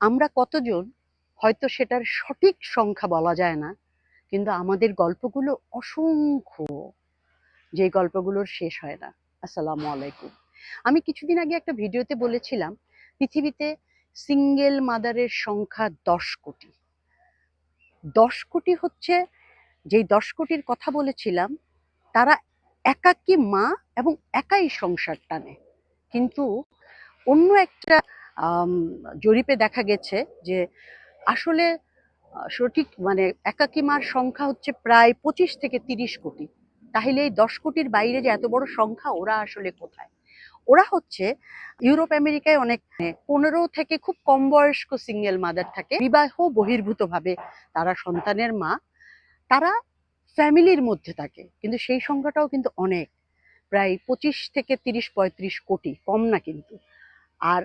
আমরা কতজন হয়তো সেটার সঠিক সংখ্যা বলা যায় না, কিন্তু আমাদের গল্পগুলো অসংখ্য, যে গল্পগুলোর শেষ হয় না। আসসালামু আলাইকুম। আমি কিছুদিন আগে একটা ভিডিওতে বলেছিলাম পৃথিবীতে সিঙ্গেল মাদারের সংখ্যা 10 কোটি। 10 কোটি হচ্ছে, যেই 10 কোটির কথা বলেছিলাম তারা একাকী মা এবং একাই সংসার টানে। কিন্তু অন্য একটা জরিপে দেখা গেছে যে আসলে সঠিক মানে একাকী মার সংখ্যা হচ্ছে প্রায় 25 থেকে 30 কোটি। তাহলে এই 10 কোটির বাইরে যে এত বড় সংখ্যা, ওরা আসলে কোথায়? ওরা হচ্ছে ইউরোপ আমেরিকায় অনেক 15 থেকে খুব কম বয়স্ক সিঙ্গেল মাদার থাকে, বিবাহ বহির্ভূত ভাবে তারা সন্তানের মা, তারা ফ্যামিলির মধ্যে থাকে, কিন্তু সেই সংখ্যাটাও কিন্তু অনেক, প্রায় 25 থেকে 30-35 কোটি, কম না কিন্তু। আর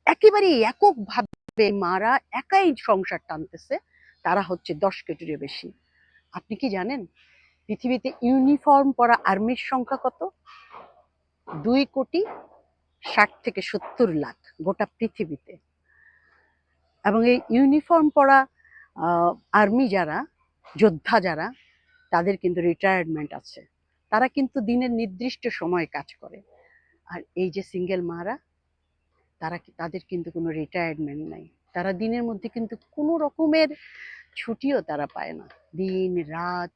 একেবারেই এককভাবে মারা একাই সংসার টানতেছে, তারা হচ্ছে 10 কোটিরও বেশি। আপনি কি জানেন পৃথিবীতে ইউনিফর্ম পরা আর্মির সংখ্যা কত? 2,60,00,000 থেকে 70,00,000 গোটা পৃথিবীতে। এবং এই ইউনিফর্ম পরা আর্মি যারা, যোদ্ধা যারা, তাদের কিন্তু রিটায়ারমেন্ট আছে, তারা কিন্তু দিনের নির্দিষ্ট সময় কাজ করে। আর এই যে সিঙ্গেল মারা, তাদের কিন্তু কোনো রিটায়ারমেন্ট নাই, তারা দিনের মধ্যে কিন্তু কোনো রকমের ছুটিও তারা পায় না। দিন রাত,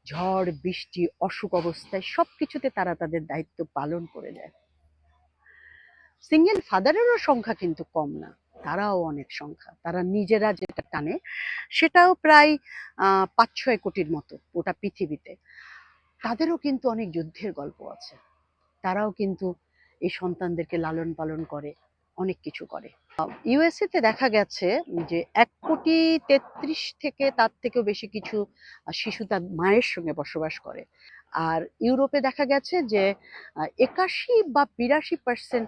ঝড় বৃষ্টি, অসুখ অবস্থায় সবকিছুতে তারা তাদের দায়িত্ব পালন করে যায়। সিঙ্গেল ফাদারেরও সংখ্যা কিন্তু কম না, তারাও অনেক সংখ্যা। তারা নিজেরা যেটা টানে সেটাও প্রায় 5-6 কোটির মতো গোটা পৃথিবীতে। তাদেরও কিন্তু অনেক যুদ্ধের গল্প আছে, তারাও কিন্তু এই সন্তানদেরকে লালন পালন করে, অনেক কিছু করে। ইউএসএ তে দেখা গেছে যে 1,33,00,000 থেকে তার থেকেও বেশি কিছু শিশু তার মায়ের সঙ্গে বসবাস করে। আর ইউরোপে দেখা গেছে যে 81 বা 82%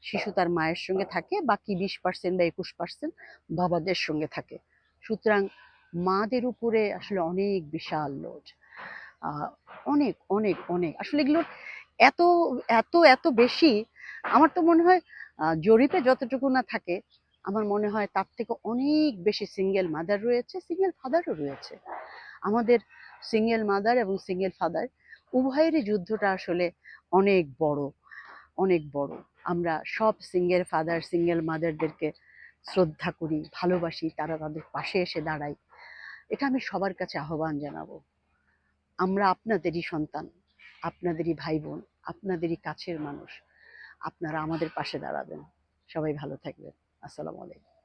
শিশু তার মায়ের সঙ্গে থাকে, বাকি 20% বা 21% বাবাদের সঙ্গে থাকে। সুতরাং মাদের উপরে আসলে অনেক বিশাল লোড, অনেক অনেক অনেক, আসলে এগুলো এত এত এত বেশি। আমার তো মনে হয় জরিপে যতটুকু না থাকে, আমার মনে হয় তার থেকে অনেক বেশি সিঙ্গেল মাদার রয়েছে, সিঙ্গেল ফাদারও রয়েছে। আমাদের সিঙ্গেল মাদার এবং সিঙ্গেল ফাদার উভয়েরই যুদ্ধটা আসলে অনেক বড়, অনেক বড়। আমরা সব সিঙ্গেল ফাদার সিঙ্গেল মাদারদেরকে শ্রদ্ধা করি, ভালোবাসি, তারা তাদের পাশে এসে দাঁড়ায়। এটা আমি সবার কাছে আহ্বান জানাবো। আমরা আপনাদেরই সন্তান, আপনাদেরই ভাই বোন, আপনাদেরই কাছের মানুষ। আপনারা আমাদের পাশে দাঁড়াবেন। সবাই ভালো থাকবেন। আসসালামু আলাইকুম।